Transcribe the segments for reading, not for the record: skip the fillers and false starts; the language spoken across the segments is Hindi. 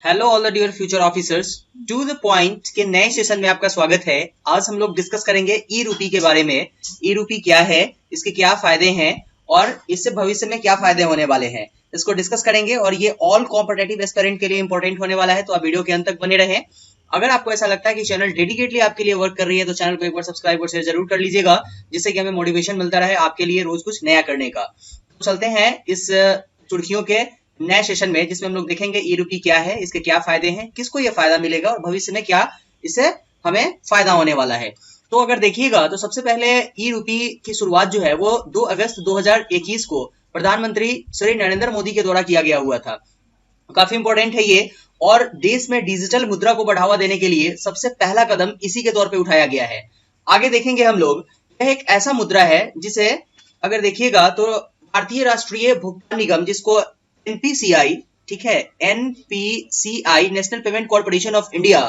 Hello all the dear future officers, to the point के नए सेशन में आपका स्वागत है। आज हम लोग डिस्कस करेंगे ई रूपी के बारे में। ई रूपी क्या है, इसके क्या फायदे हैं और इससे भविष्य में क्या फायदे होने वाले हैं, इसको डिस्कस करेंगे। और ये ऑल कॉम्पिटिटिव एस्पिरेंट के लिए इंपॉर्टेंट होने वाला है, तो आप वीडियो के अंत तक बने रहें। अगर आपको ऐसा लगता है कि चैनल डेडिकेटली आपके लिए वर्क कर रही है तो चैनल को एक बार सब्सक्राइब और शेयर जरूर कर लीजिएगा, जिससे कि हमें मोटिवेशन मिलता रहे आपके लिए रोज कुछ नया करने का। तो चलते हैं इस चुटकियों के नए सेशन में, जिसमें हम लोग देखेंगे ई रूपी क्या है, इसके क्या फायदे हैं, किसको ये फायदा मिलेगा और भविष्य में क्या इससे हमें फायदा होने वाला है। तो अगर देखिएगा तो सबसे पहले ई रूपी की शुरुआत जो है वो 2 अगस्त 2021 को प्रधानमंत्री श्री नरेंद्र मोदी के द्वारा किया गया हुआ था। काफी इंपॉर्टेंट है ये, और देश में डिजिटल मुद्रा को बढ़ावा देने के लिए सबसे पहला कदम इसी के तौर पे उठाया गया है। आगे देखेंगे हम लोग, यह एक ऐसा मुद्रा है जिसे अगर देखिएगा तो भारतीय राष्ट्रीय भुगतान निगम, जिसको एनपीसीआई, ठीक है, NPCI national payment corporation of India,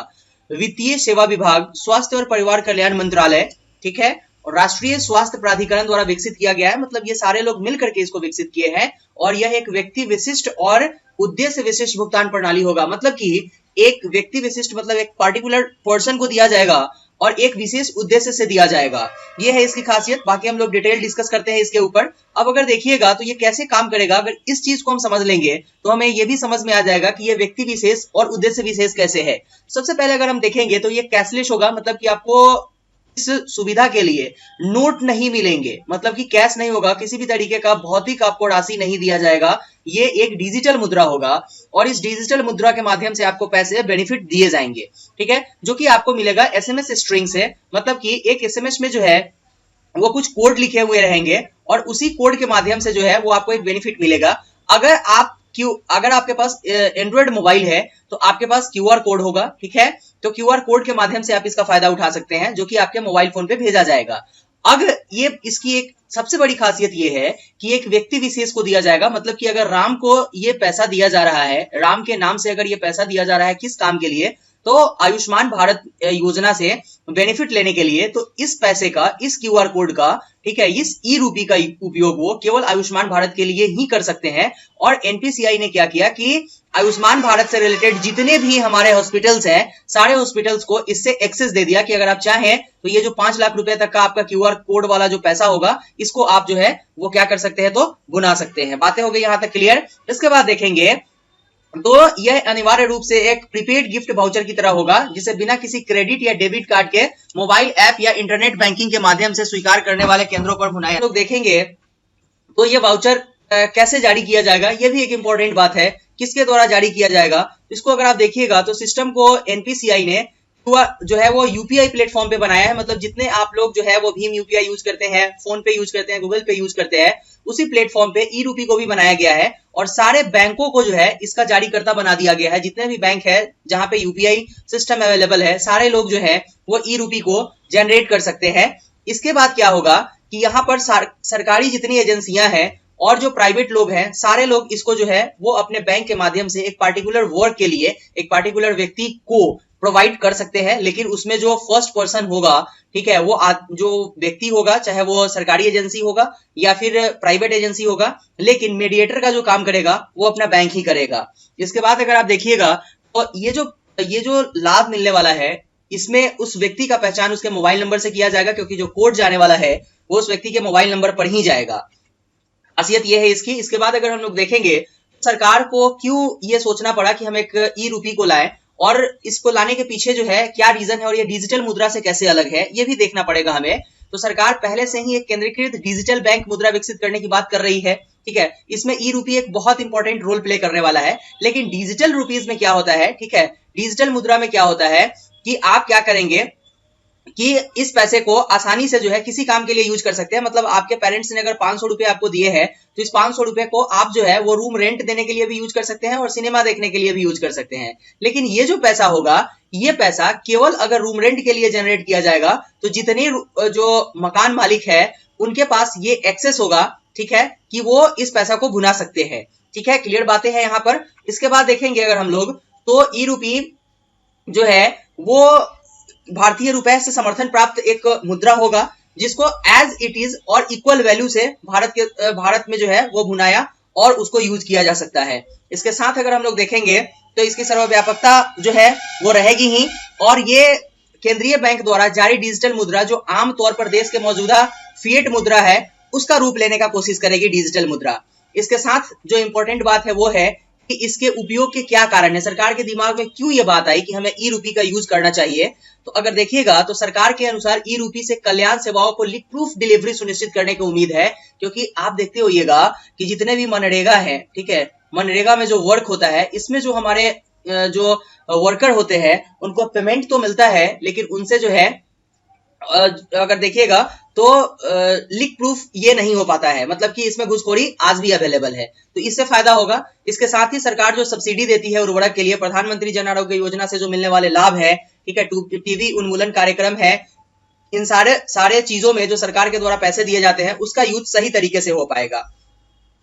वित्तीय सेवा विभाग, स्वास्थ्य और परिवार कल्याण मंत्रालय, ठीक है, और राष्ट्रीय स्वास्थ्य प्राधिकरण द्वारा विकसित किया गया है। मतलब ये सारे लोग मिलकर के इसको विकसित किए हैं, और यह एक व्यक्ति विशिष्ट और उद्देश्य विशिष्ट भुगतान प्रणाली होगा। मतलब कि एक व्यक्ति विशिष्ट मतलब एक पार्टिकुलर पर्सन को दिया जाएगा और एक विशेष उद्देश्य से दिया जाएगा। ये है इसकी खासियत। बाकी हम लोग डिटेल डिस्कस करते हैं इसके ऊपर। अब अगर देखिएगा तो ये कैसे काम करेगा, अगर इस चीज को हम समझ लेंगे तो हमें ये भी समझ में आ जाएगा कि ये व्यक्ति विशेष और उद्देश्य विशेष कैसे है। सबसे पहले अगर हम देखेंगे तो ये कैशलेस होगा, मतलब कि आपको इस सुविधा के लिए नोट नहीं मिलेंगे, मतलब कि कैश नहीं होगा, किसी भी तरीके का भौतिक आपको राशि नहीं दिया जाएगा। ये एक डिजिटल मुद्रा होगा और इस डिजिटल मुद्रा के माध्यम से आपको पैसे बेनिफिट दिए जाएंगे, ठीक है, जो कि आपको मिलेगा एसएमएस स्ट्रिंग से। मतलब कि एक एसएमएस में जो है वो कुछ कोड लिखे हुए रहेंगे और उसी कोड के माध्यम से जो है वो आपको एक बेनिफिट मिलेगा। अगर आपके पास एंड्रॉइड मोबाइल है तो आपके पास क्यूआर कोड होगा, ठीक है, तो क्यूआर कोड के माध्यम से आप इसका फायदा उठा सकते हैं, जो कि आपके मोबाइल फोन पे भेजा जाएगा। अब ये इसकी एक सबसे बड़ी खासियत ये है कि एक व्यक्ति विशेष को दिया जाएगा। मतलब कि अगर राम को ये पैसा दिया जा रहा है, राम के नाम से अगर ये पैसा दिया जा रहा है, किस काम के लिए, तो आयुष्मान भारत योजना से बेनिफिट लेने के लिए, तो इस पैसे का, इस क्यूआर कोड का, ठीक है, इस ई रूपी का उपयोग वो केवल आयुष्मान भारत के लिए ही कर सकते हैं। और एनपीसीआई ने क्या किया कि आयुष्मान भारत से रिलेटेड जितने भी हमारे हॉस्पिटल्स हैं, सारे हॉस्पिटल्स को इससे एक्सेस दे दिया कि अगर आप चाहें तो ये जो 5 लाख रुपए तक का आपका क्यूआर कोड वाला जो पैसा होगा, इसको आप जो है वो क्या कर सकते हैं, तो भुना सकते हैं। बातें हो गई यहां तक क्लियर। इसके बाद देखेंगे तो यह अनिवार्य रूप से एक प्रीपेड गिफ्ट वाउचर की तरह होगा, जिसे बिना किसी क्रेडिट या डेबिट कार्ड के मोबाइल ऐप या इंटरनेट बैंकिंग के माध्यम से स्वीकार करने वाले केंद्रों पर भुनाया। लोग देखेंगे तो ये वाउचर कैसे जारी किया जाएगा, ये भी एक इंपॉर्टेंट बात है, किसके द्वारा जारी किया जाएगा। इसको अगर आप देखिएगा तो सिस्टम को एनपीसीआई ने जो है वो यूपीआई प्लेटफॉर्म पे बनाया है। मतलब जितने आप लोग जो है वो भीम यूपीआई यूज करते हैं, फोन पे यूज करते हैं, गूगल पे यूज करते हैं, उसी प्लेटफॉर्म पे ई रूपी को भी बनाया गया है और सारे बैंकों को जो है इसका जारीकर्ता बना दिया गया है। जितने भी बैंक है जहां पे यूपीआई सिस्टम अवेलेबल है, सारे लोग जो है वो ई रूपी को जनरेट कर सकते हैं। इसके बाद क्या होगा कि यहाँ पर सरकारी जितनी एजेंसियां हैं और जो प्राइवेट लोग हैं, सारे लोग इसको जो है वो अपने बैंक के माध्यम से एक पार्टिकुलर वर्क के लिए एक पार्टिकुलर व्यक्ति को प्रोवाइड कर सकते हैं। लेकिन उसमें जो फर्स्ट पर्सन होगा, ठीक है, वो जो व्यक्ति होगा, चाहे वो सरकारी एजेंसी होगा या फिर प्राइवेट एजेंसी होगा, लेकिन मीडिएटर का जो काम करेगा वो अपना बैंक ही करेगा। इसके बाद अगर आप देखिएगा तो ये जो लाभ मिलने वाला है, इसमें उस व्यक्ति का पहचान उसके मोबाइल नंबर से किया जाएगा, क्योंकि जो कोड जाने वाला है वो उस व्यक्ति के मोबाइल नंबर पर ही जाएगा। खासियत ये है इसकी। इसके बाद अगर हम लोग देखेंगे सरकार को क्यों ये सोचना पड़ा कि हम एक ई रूपी को लाएं और इसको लाने के पीछे जो है क्या रीजन है और ये डिजिटल मुद्रा से कैसे अलग है, ये भी देखना पड़ेगा हमें। तो सरकार पहले से ही एक केंद्रीकृत डिजिटल बैंक मुद्रा विकसित करने की बात कर रही है, ठीक है। इसमें ई रूपी एक बहुत इंपॉर्टेंट रोल प्ले करने वाला है। लेकिन डिजिटल रूपीज में क्या होता है, ठीक है, डिजिटल मुद्रा में क्या होता है कि आप क्या करेंगे कि इस पैसे को आसानी से जो है किसी काम के लिए यूज कर सकते हैं। मतलब आपके पेरेंट्स ने अगर 500 रुपए आपको दिए हैं तो इस 500 रुपए को आप जो है वो रूम रेंट देने के लिए भी यूज कर सकते हैं और सिनेमा देखने के लिए भी यूज कर सकते हैं। लेकिन ये जो पैसा होगा, ये पैसा केवल अगर रूम रेंट के लिए जनरेट किया जाएगा तो जितने जो मकान मालिक है उनके पास ये एक्सेस होगा, ठीक है, कि वो इस पैसा को भुना सकते हैं। ठीक है, क्लियर बातें हैं यहाँ पर। इसके बाद देखेंगे अगर हम लोग तो ई रूपी जो है वो भारतीय रुपए से समर्थन प्राप्त एक मुद्रा होगा, जिसको एज इट इज और इक्वल वैल्यू से भारत में जो है वो भुनाया और उसको यूज किया जा सकता है। इसके साथ अगर हम लोग देखेंगे तो इसकी सर्वव्यापकता जो है वो रहेगी ही। और ये केंद्रीय बैंक द्वारा जारी डिजिटल मुद्रा जो आमतौर पर देश के मौजूदा फिएट मुद्रा है उसका रूप लेने का कोशिश करेगी डिजिटल मुद्रा। इसके साथ जो इंपॉर्टेंट बात है वो है कि इसके उपयोग के क्या कारण है, सरकार के दिमाग में क्यों ये बात आई कि हमें ई रूपी का यूज करना चाहिए। तो अगर देखिएगा तो सरकार के अनुसार ई रूपी से कल्याण सेवाओं को लीक प्रूफ डिलीवरी सुनिश्चित करने की उम्मीद है, क्योंकि आप देखते होइएगा कि जितने भी मनरेगा है, ठीक है, मनरेगा में जो वर्क होता है इसमें जो हमारे जो वर्कर होते हैं उनको पेमेंट तो मिलता है, लेकिन उनसे जो है अगर देखिएगा तो लीक प्रूफ ये नहीं हो पाता है, मतलब कि इसमें घुसखोरी आज भी अवेलेबल है, तो इससे फायदा होगा। इसके साथ ही सरकार जो सब्सिडी देती है उर्वरक के लिए, प्रधानमंत्री जन आरोग्य योजना से जो मिलने वाले लाभ है, ठीक है, टीबी उन्मूलन कार्यक्रम है, इन सारे चीजों में जो सरकार के द्वारा पैसे दिए जाते हैं उसका यूज सही तरीके से हो पाएगा।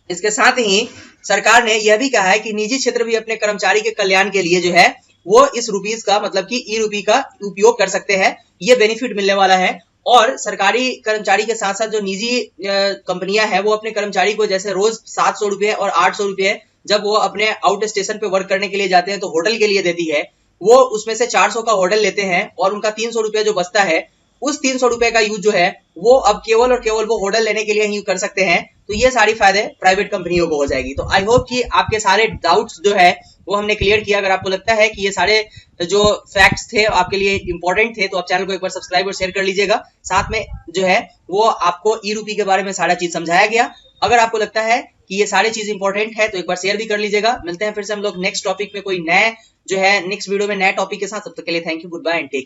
इसके साथ ही सरकार ने यह भी कहा है कि निजी क्षेत्र भी अपने कर्मचारी के कल्याण के लिए जो है वो इस रुपीज का मतलब कि ई रूपी का उपयोग कर सकते हैं, ये बेनिफिट मिलने वाला है। और सरकारी कर्मचारी के साथ साथ जो निजी कंपनियां हैं वो अपने कर्मचारी को जैसे रोज 700 रुपए और 800 रुपए जब वो अपने आउट स्टेशन पे वर्क करने के लिए जाते हैं तो होटल के लिए देती है, वो उसमें से 400 का होटल लेते हैं और उनका 300 रुपया जो बचता है उस 300 रुपए का यूज जो है वो अब केवल और केवल वो होटल लेने के लिए ही कर सकते हैं। तो ये सारी फायदे प्राइवेट कंपनियों को हो जाएगी। तो आई होप कि आपके सारे डाउट्स जो है वो हमने क्लियर किया। अगर आपको लगता है कि ये सारे जो फैक्ट्स थे आपके लिए इंपॉर्टेंट थे तो आप चैनल को एक बार सब्सक्राइब और शेयर कर लीजिएगा। साथ में जो है वो आपको ई रूपी के बारे में सारा चीज समझाया गया। अगर आपको लगता है कि ये सारी चीज इंपॉर्टेंट है तो एक बार शेयर भी कर लीजिएगा। मिलते हैं फिर से हम लोग नेक्स्ट टॉपिक में, कोई नए जो है नेक्स्ट वीडियो में नए टॉपिक के साथ। तब तक के लिए thank you, goodbye and take care.